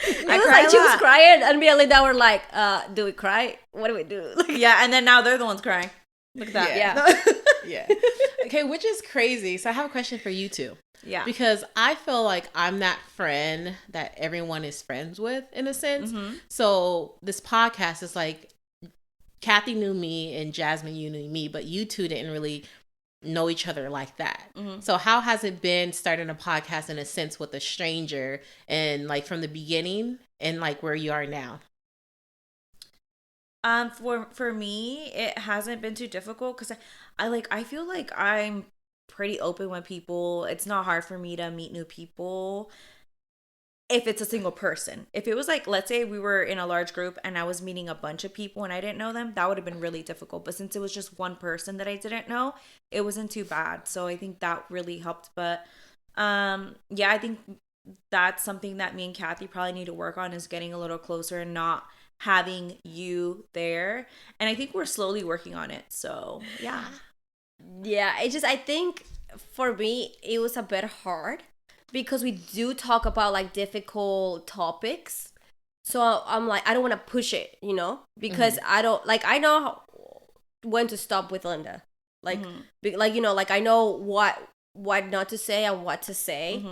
She was crying, and me and Linda were like, do we cry? What do we do? Yeah, and then now they're the ones crying. Look at that. Yeah. Yeah. Okay, which is crazy. So I have a question for you two. Yeah. Because I feel like I'm that friend that everyone is friends with, in a sense. Mm-hmm. So this podcast is Kathy knew me and Jasmine, you knew me, but you two didn't really know each other like that. Mm-hmm. So how has it been starting a podcast in a sense with a stranger and from the beginning and where you are now? For me, it hasn't been too difficult because I feel like I'm pretty open with people. It's not hard for me to meet new people if it's a single person. If it was let's say we were in a large group and I was meeting a bunch of people and I didn't know them, that would have been really difficult. But since it was just one person that I didn't know, it wasn't too bad. So I think that really helped. But I think that's something that me and Kathy probably need to work on, is getting a little closer and not having you there. And I think we're slowly working on it. So yeah. Yeah, I think for me it was a bit hard because we do talk about like difficult topics. So I'm like, I don't want to push it, because I don't like, I know when to stop with Linda. Like, like, like I know what not to say and what to say.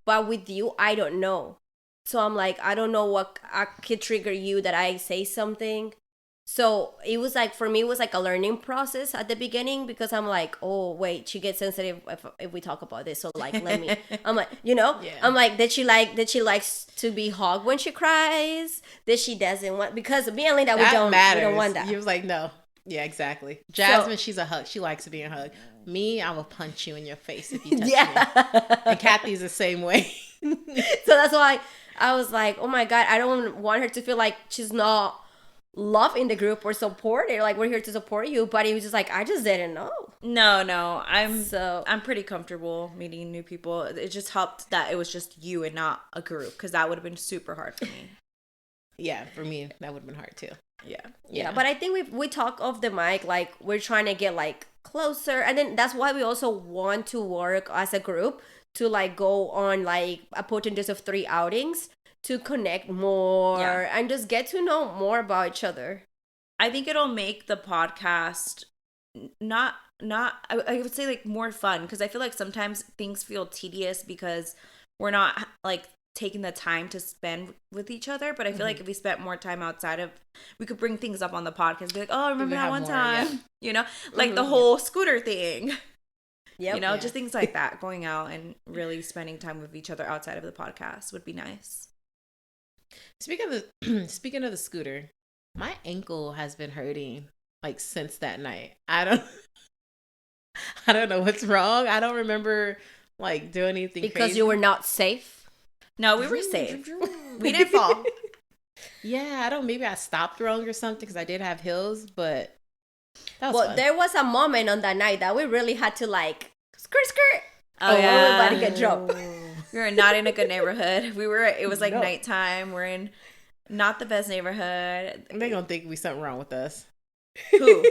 But with you, I don't know. So I'm like, I don't know what could trigger you that I say something. So it was like, for me, it was like a learning process at the beginning, because I'm like, oh, wait, she gets sensitive if we talk about this. So like, let me, I'm like, I'm like, did she likes to be hugged when she cries? That she doesn't want, because me and Linda, we don't want that. He was like, no. Yeah, exactly. Jasmine, she's a hug. She likes to be a hug. Me, I will punch you in your face if you touch me. And Kathy's the same way. So that's why I was like, oh my God, I don't want her to feel like she's not loved in the group or supported. Like, we're here to support you. But he was just like, I just didn't know. No, I'm pretty comfortable meeting new people. It just helped that it was just you and not a group, because that would have been super hard for me. Yeah, for me, that would have been hard too. Yeah, but I think we talk off the mic, like we're trying to get like closer, and then that's why we also want to work as a group to like go on like a potential of 3 outings to connect more and just get to know more about each other. I think it'll make the podcast not I would say like more fun, because I feel like sometimes things feel tedious because we're not like taking the time to spend with each other. But I feel like if we spent more time outside of, we could bring things up on the podcast, be like, oh, remember that one time, like the whole scooter thing. Just things like that. Going out and really spending time with each other outside of the podcast would be nice. Speaking of the scooter, my ankle has been hurting like since that night. I don't know what's wrong. I don't remember like doing anything because crazy. You were not safe. No, we were safe. We didn't fall. Yeah, maybe I stopped wrong or something, because I did have heels, but that was fun. There was a moment on that night that we really had to like skirt. Oh yeah, everybody get dropped. We were not in a good neighborhood. It was like nighttime. We're in not the best neighborhood. They're gonna think we something wrong with us. Who?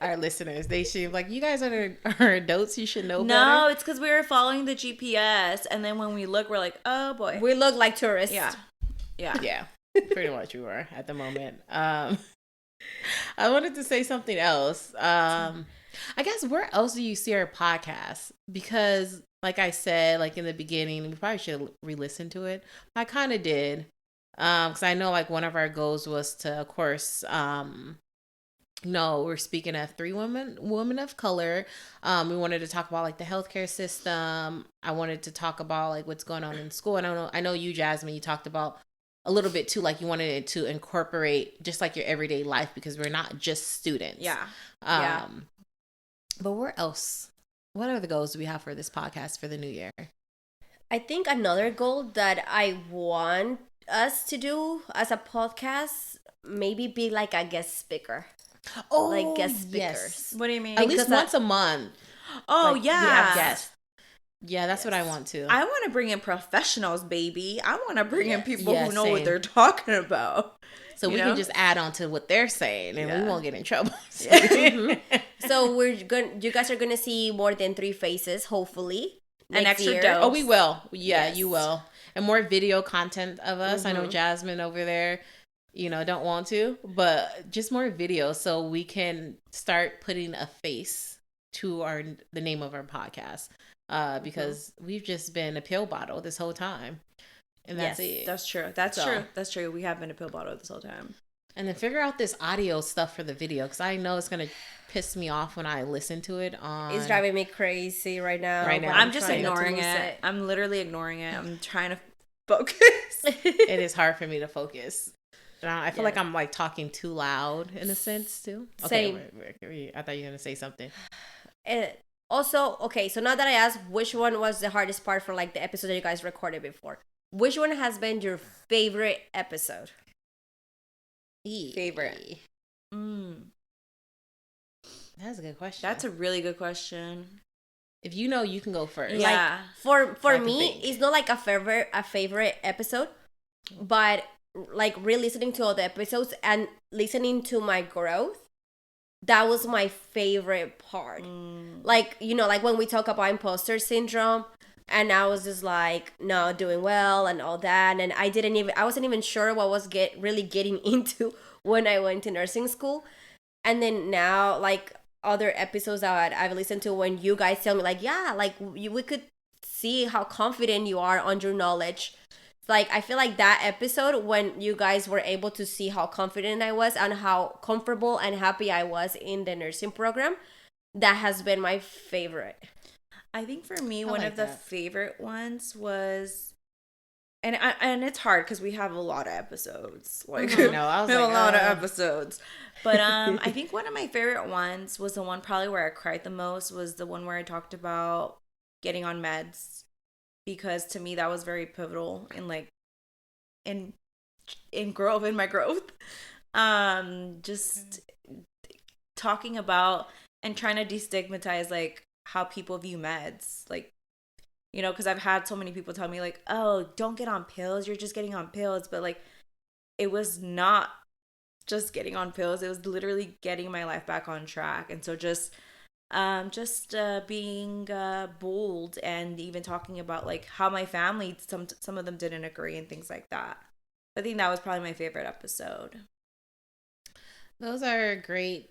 Our listeners. They should like, you guys are adults, you should know better. No, it's because we were following the GPS, and then when we look, we're like, oh boy, we look like tourists. Yeah. Pretty much we were at the moment. I wanted to say something else. I guess, where else do you see our podcast? Because like I said, like in the beginning, we probably should re-listen to it. I kind of did. Because I know like one of our goals was to, of course, we're speaking of 3 women of color. We wanted to talk about like the healthcare system. I wanted to talk about like what's going on in school. And I know you, Jasmine, you talked about a little bit too, like you wanted it to incorporate just like your everyday life, because we're not just students. But where else? What other goals do we have for this podcast for the new year? I think another goal that I want us to do as a podcast, maybe be like a guest speaker. Oh, like guest speakers. Yes. What do you mean? At least once a month. Oh, like, yeah. We have guests. Yeah, that's what I want to. I want to bring in professionals, baby. I want to bring in people who know what they're talking about. So we can just add on to what they're saying, and we won't get in trouble. So you guys are gonna see more than 3 faces, hopefully. An extra year. dose. Oh, we will. Yeah, you will. And more video content of us. I know Jasmine over there, don't want to, but just more video, so we can start putting a face to the name of our podcast. Because we've just been a pill bottle this whole time. And that's it. That's true. That's true. We have been a pill bottle this whole time. And then figure out this audio stuff for the video, because I know it's going to piss me off when I listen to it. It's driving me crazy right now. I'm just ignoring it. I'm literally ignoring it. I'm trying to focus. It is hard for me to focus. I feel like I'm like talking too loud in a sense too. Okay, Same. I thought you were going to say something. Also, okay, so now that I asked which one was the hardest part for like the episode that you guys recorded before, which one has been your favorite episode? Favorite. That's a good question. That's a really good question. if you know, you can go first. Yeah. Like for I can me, think. it's not like a favorite episode, but like re-listening to all the episodes and listening to my growth, that was my favorite part. Like, you know, like when we talk about imposter syndrome, and I was just like, no, doing well and all that, and I wasn't even sure what was really getting into when I went to nursing school. And then now, like, other episodes that I've listened to, when you guys tell me like, yeah, like we could see how confident you are on your knowledge. Like, I feel like that episode, when you guys were able to see how confident I was and how comfortable and happy I was in the nursing program, that has been my favorite. I think for me, I one like of the that. favorite ones was, and it's hard because we have a lot of episodes. Like, I know. I was we have like, a lot of episodes. But I think one of my favorite ones was the one probably where I cried the most, was the one where I talked about getting on meds, because to me that was very pivotal in like in my growth. Just talking about and trying to destigmatize like how people view meds, like, you know, because I've had so many people tell me like, oh, don't get on pills, you're just getting on pills. But like, it was not just getting on pills, it was literally getting my life back on track. And so just being bold, and even talking about like how my family, some of them didn't agree and things like that. I think that was probably my favorite episode. Those are great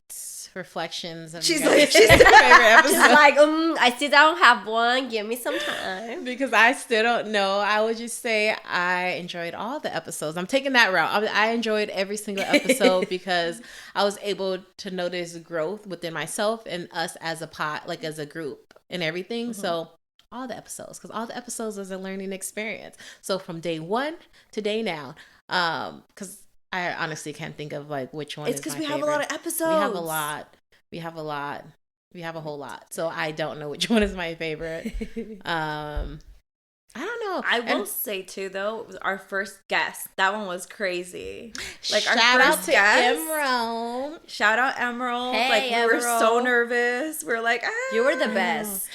reflections of She's you like, guys' she's favorite episode. She's like, I still don't have one. Give me some time. Because I still don't know. I would just say I enjoyed all the episodes. I'm taking that route. I enjoyed every single episode because I was able to notice growth within myself and us as a like as a group and everything. Mm-hmm. So all the episodes, because all the episodes was a learning experience. So from day one to day now, because I honestly can't think of like which one. It's because we have a lot of episodes. We have a lot. We have a lot. We have a whole lot. So I don't know which one is my favorite. I don't know. I will say too, though, it was our first guest. That one was crazy. Like, shout our out first to guest. Emerald. Shout out Emerald. Hey, like, we Emerald. were so nervous. We were like, you were the best.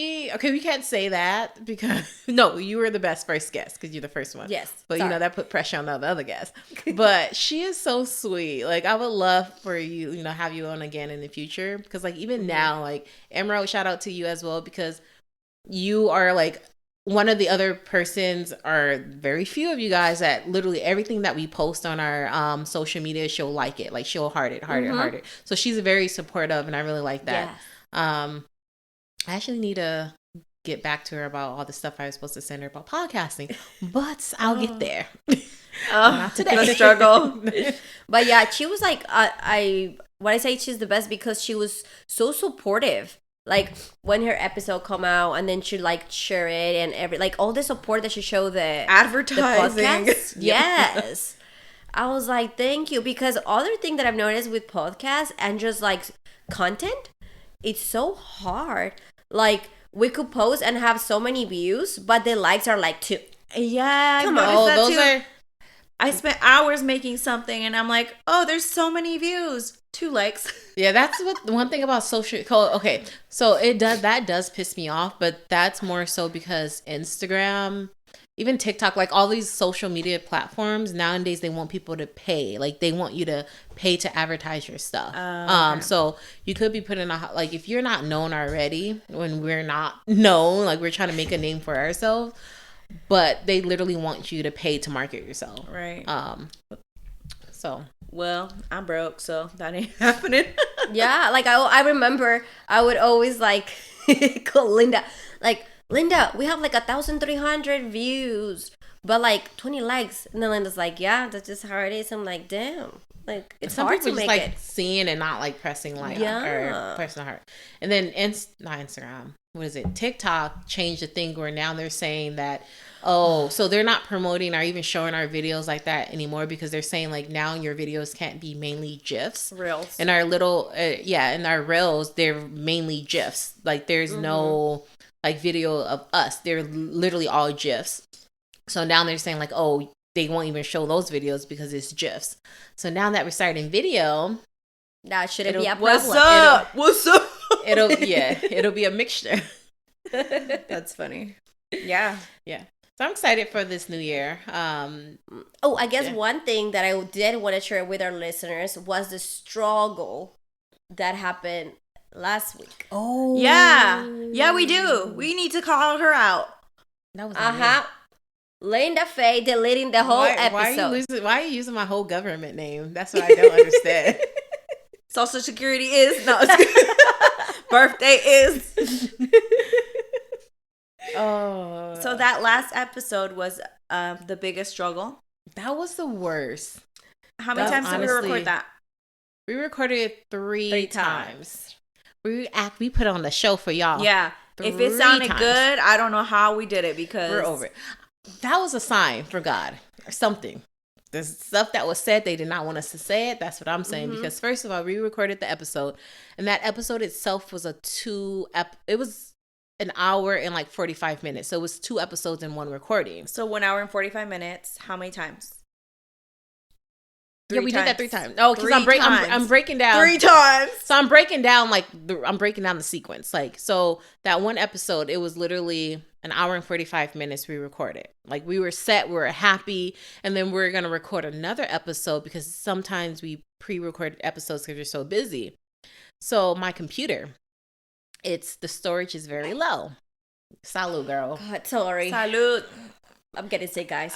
Okay, we can't say that because no, you were the best first guest because you're the first one. Yes, but sorry. You know that put pressure on the other guests. But she is so sweet. Like, I would love for you, you know, have you on again in the future, because like even now, like Emerald, shout out to you as well, because you are like one of the other persons, are very few of you guys, that literally everything that we post on our social media, she'll like it. Like, she'll heart it. So she's very supportive, and I really like that. Yes. I actually need to get back to her about all the stuff I was supposed to send her about podcasting, but I'll get there. Not today. The struggle. But yeah, she was like, when I say she's the best, because she was so supportive. Like, when her episode come out, and then she'd like share it, and like all the support that she showed the advertising. The yes. I was like, thank you, because other thing that I've noticed with podcasts and just like content, it's so hard. Like, we could post and have so many views, but the likes are like 2. Yeah, come on. Those are. I spent hours making something, and I'm like, oh, there's so many views. 2 likes. Yeah, that's what one thing about social. Okay, so that does piss me off, but that's more so because Instagram, even TikTok, like all these social media platforms nowadays, they want people to pay. Like, they want you to pay to advertise your stuff. Okay. So you could be putting like, if you're not known already, when we're not known, like we're trying to make a name for ourselves, but they literally want you to pay to market yourself. Right. So. Well, I'm broke, so that ain't happening. Yeah, like I remember I would always like call Linda, like, Linda, we have like 1,300 views, but like 20 likes. And then Linda's like, yeah, that's just how it is. I'm like, damn, like, it's some hard people to just make like it. seeing and not like pressing like or pressing heart. And then not Instagram, what is it? TikTok changed the thing where now they're saying that, so they're not promoting or even showing our videos like that anymore, because they're saying like now your videos can't be mainly GIFs. Reels. And our little, in our reels, they're mainly GIFs. Like, there's no like video of us. They're literally all GIFs. So now they're saying like, they won't even show those videos because it's GIFs. So now that we're starting video, that shouldn't be a problem. What's up? It'll be a mixture. That's funny. Yeah. Yeah. So I'm excited for this new year. I guess one thing that I did want to share with our listeners was the struggle that happened last week. Oh. Yeah. Yeah, we do. We need to call her out. That was Linda Faye deleting the whole episode. Why are you using my whole government name? That's what I don't understand. Social Security is. No. Birthday is. Oh. So that last episode was the biggest struggle. That was the worst. How many times did we record that? We recorded it three times. We put on the show for y'all. Yeah. If it sounded good, I don't know how we did it because we're over it. That was a sign for God or something. The stuff that was said, they did not want us to say it. That's what I'm saying. Because first of all, we recorded the episode, and that episode itself was it was an hour and like 45 minutes. So it was 2 episodes in one recording. So 1 hour and 45 minutes. How many times? We did that 3 times. Oh, because I'm breaking down 3 times. So I'm breaking down the sequence. Like, so that one episode, it was literally an hour and 45 minutes we recorded. Like, we were set, we were happy, and then we're gonna record another episode because sometimes we pre-record episodes because we're so busy. So my computer, the storage is very low. Salud, girl. God, sorry. Salud. I'm getting sick, guys.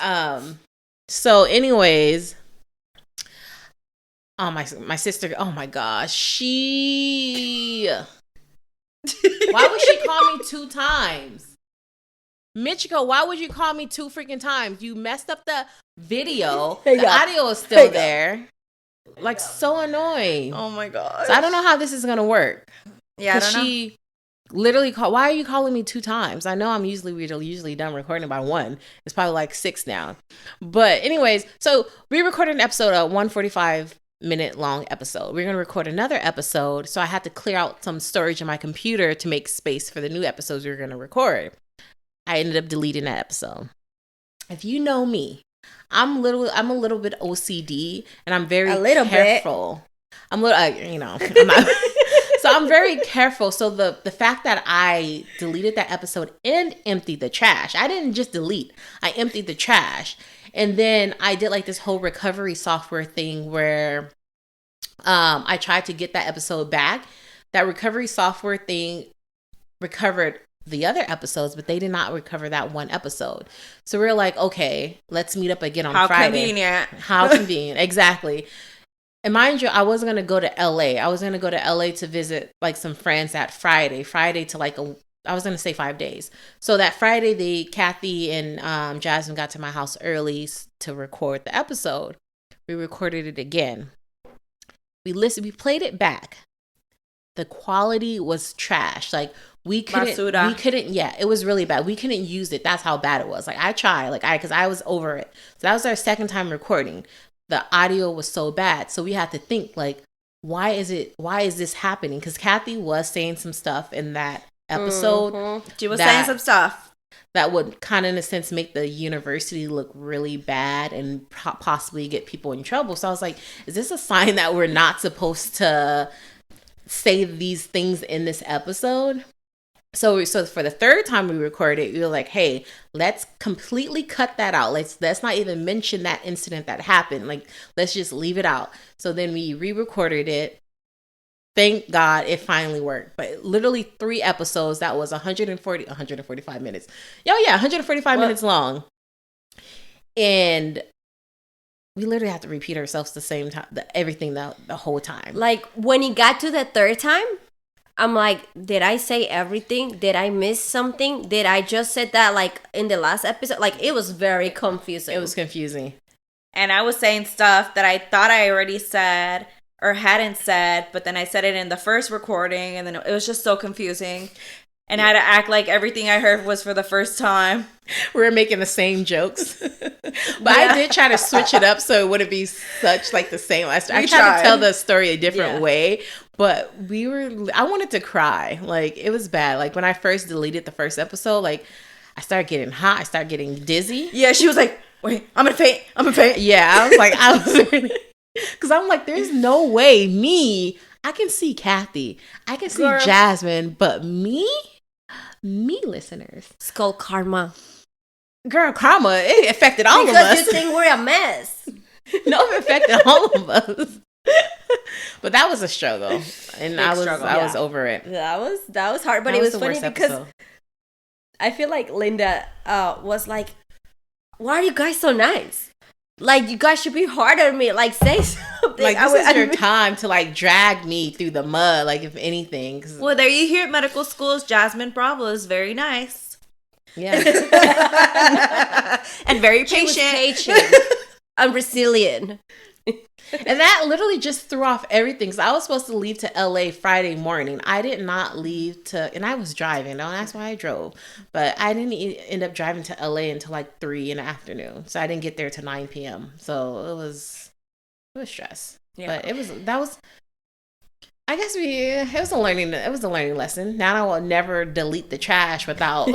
So anyways, my sister, oh my gosh, why would she call me 2 times? Michiko, why would you call me 2 freaking times? You messed up the video. The audio is still there. Like, so annoying. Oh my gosh. So I don't know how this is gonna work. Yeah, I don't know. She literally called. Why are you calling me 2 times? I know we're usually done recording by 1. It's probably like 6 now. But anyways, so we recorded an episode, a 145-minute long episode. We're gonna record another episode, so I had to clear out some storage in my computer to make space for the new episodes we were gonna record. I ended up deleting that episode. If you know me, I'm a little bit OCD, and I'm very careful. I'm not. So I'm very careful. So the fact that I deleted that episode and emptied the trash, I didn't just delete, I emptied the trash. And then I did like this whole recovery software thing where I tried to get that episode back. That recovery software thing recovered the other episodes, but they did not recover that one episode. So we're like, okay, let's meet up again on Friday. How convenient. Exactly. And mind you, I wasn't going to go to LA. I was going to go to LA to visit like some friends that Friday to like I was going to say 5 days. So that Friday, Kathy and Jasmine got to my house early to record the episode. We recorded it again. We played it back. The quality was trash. Like, we couldn't, yeah, it was really bad. We couldn't use it. That's how bad it was. Like, I tried, because I was over it. So that was our second time recording. The audio was so bad. So we had to think, like, why is this happening? Because Kathy was saying some stuff in that episode. Mm-hmm. She was saying some stuff that would kind of, in a sense, make the university look really bad and possibly get people in trouble. So I was like, is this a sign that we're not supposed to say these things in this episode? So for the third time we recorded, we were like, hey, let's completely cut that out. Let's not even mention that incident that happened. Like, let's just leave it out. So then we re-recorded it. Thank God it finally worked. But literally 3 episodes, that was 145 minutes. 145 minutes long. And we literally have to repeat ourselves the same time, everything the whole time. Like, when it got to the third time, I'm like, did I say everything? Did I miss something? Did I just said that like in the last episode? Like, it was very confusing. It was confusing. And I was saying stuff that I thought I already said or hadn't said, but then I said it in the first recording, and then it was just so confusing. And I had to act like everything I heard was for the first time. We were making the same jokes. But I did try to switch it up so it wouldn't be such like the same. I tried to tell the story a different way. But I wanted to cry. Like, it was bad. Like, when I first deleted the first episode, like, I started getting hot. I started getting dizzy. Yeah, she was like, wait, I'm going to faint. Yeah, I was really... Because I'm like, there's no way I can see Kathy. I can see Jasmine, but me? Me, listeners. It's called karma. Girl, karma, it affected all of us. Because you think we're a mess. No, it affected all of us. But that was a struggle, and Big I struggle. was over it. That was hard, but That it was the funny worst because episode. I feel like Linda was like, "Why are you guys so nice? Like, you guys should be hard on me. Like, say something." Like, this is your time to like drag me through the mud. Like, if anything. Well, there you hear it, medical schools. Jasmine Bravo is very nice. Yeah. And very She was patient. I'm resilient. And that literally just threw off everything. So I was supposed to leave to LA Friday morning. I did not leave and I was driving. Don't ask why I drove. But I didn't end up driving to LA until like 3 in the afternoon. So I didn't get there till 9 p.m. So it was stress. Yeah. But I guess it was a learning lesson. Now I will never delete the trash without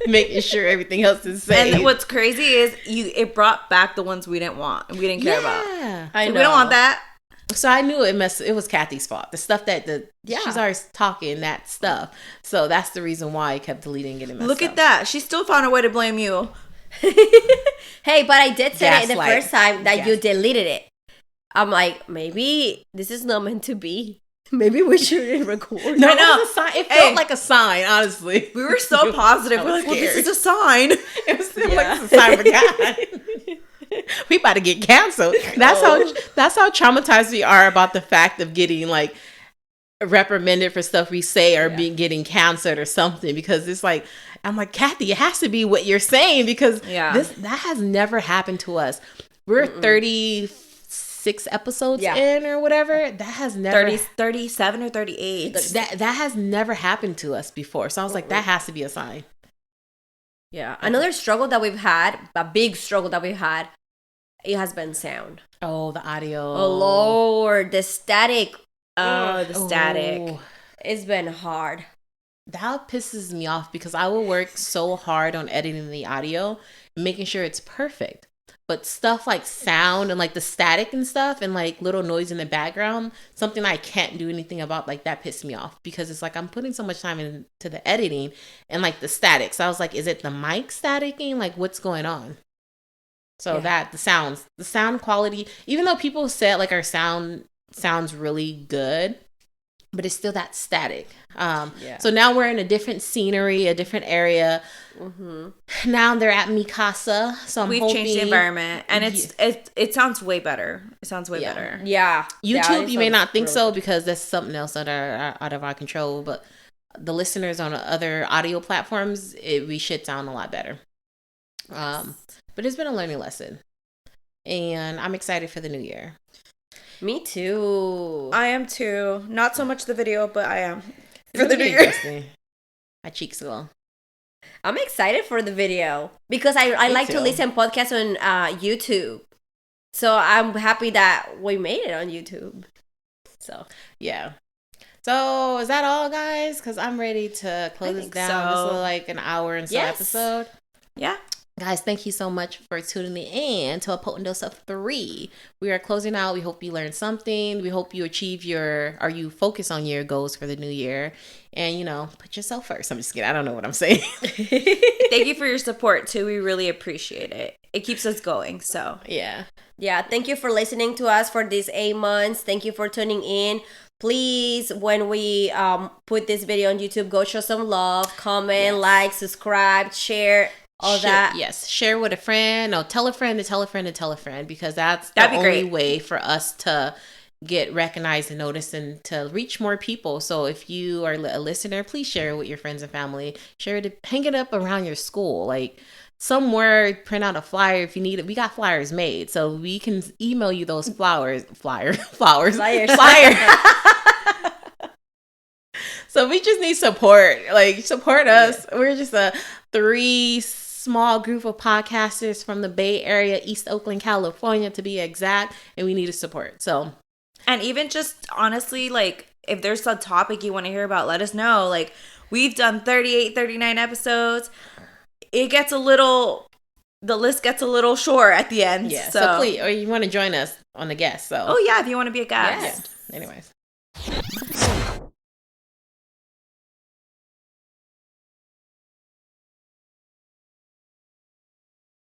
making sure everything else is safe. And what's crazy is it brought back the ones we didn't want and we didn't care about. I know. We don't want that. So I knew it was Kathy's fault. The stuff that she's always talking that stuff. So that's the reason why I kept deleting it. Look at that. She still found a way to blame you. Hey, but I did say it the Gaslight. first time that you deleted it. I'm like, maybe this is not meant to be. Maybe we shouldn't record. No, I know. it was a sign. It felt like a sign, honestly. We were so positive. I We're was like, well, this scared. is a sign. It was like it's a sign for God. We about to get canceled. That's how traumatized we are about the fact of getting like reprimanded for stuff we say or getting canceled or something, because it's like, I'm like, Kathy, it has to be what you're saying, because that has never happened to us. We're 36 episodes in or whatever. That has never 37 or 38. that has never happened to us before. So I was like, that has to be a sign. Yeah. Another struggle that we've had, a big struggle that we've had, it has been sound. Oh, the audio. Oh, Lord. The static. The static. It's been hard. That pisses me off, because I will work so hard on editing the audio and making sure it's perfect. But stuff like sound and like the static and stuff and like little noise in the background, something I can't do anything about, like that pissed me off, because it's like I'm putting so much time into the editing and like the static. So I was like, is it the mic staticking? Like, what's going on? So the sound quality, even though people said like our sound sounds really good, but it's still that static. So now we're in a different scenery, a different area. Now they're at Mikasa, so we've changed the environment, and it sounds way better. It sounds way better. Yeah. YouTube, you may not think so, because that's something else out of our control. But the listeners on other audio platforms, we should sound a lot better. But it's been a learning lesson, and I'm excited for the new year. Me too. I am too. Not so much the video, but I am for the new year. My cheeks go. I'm excited for the video, because I like to listen podcasts on YouTube. So I'm happy that we made it on YouTube. So yeah. So is that all, guys? Because I'm ready to close this down. This is like an hour and so episode. Yeah. Guys, thank you so much for tuning in to a potent dose of 3. We are closing out. We hope you learned something. We hope you achieve you focus on your goals for the new year. And, put yourself first. I'm just kidding. I don't know what I'm saying. Thank you for your support, too. We really appreciate it. It keeps us going, so. Yeah. Yeah, thank you for listening to us for these 8 months. Thank you for tuning in. Please, when we put this video on YouTube, go show some love, comment, like, subscribe, share. That. Yes. Share with a friend. No, tell a friend to tell a friend to tell a friend, because that'd be only way for us to get recognized and noticed and to reach more people. So if you are a listener, please share it with your friends and family. Share it, hang it up around your school. Like somewhere, print out a flyer if you need it. We got flyers made, so we can email you those flyers. So we just need support. Like, support us. Yeah. We're just a 3 small group of podcasters from the Bay Area, East Oakland, California, to be exact, and we need a support. So, and even just honestly, like, if there's a topic you want to hear about, let us know. Like, we've done 38, 39 episodes. It gets the list gets a little short at the end. Yeah. So please, or you want to join us on the guest. So. Oh yeah, if you want to be a guest. Yeah. Anyways.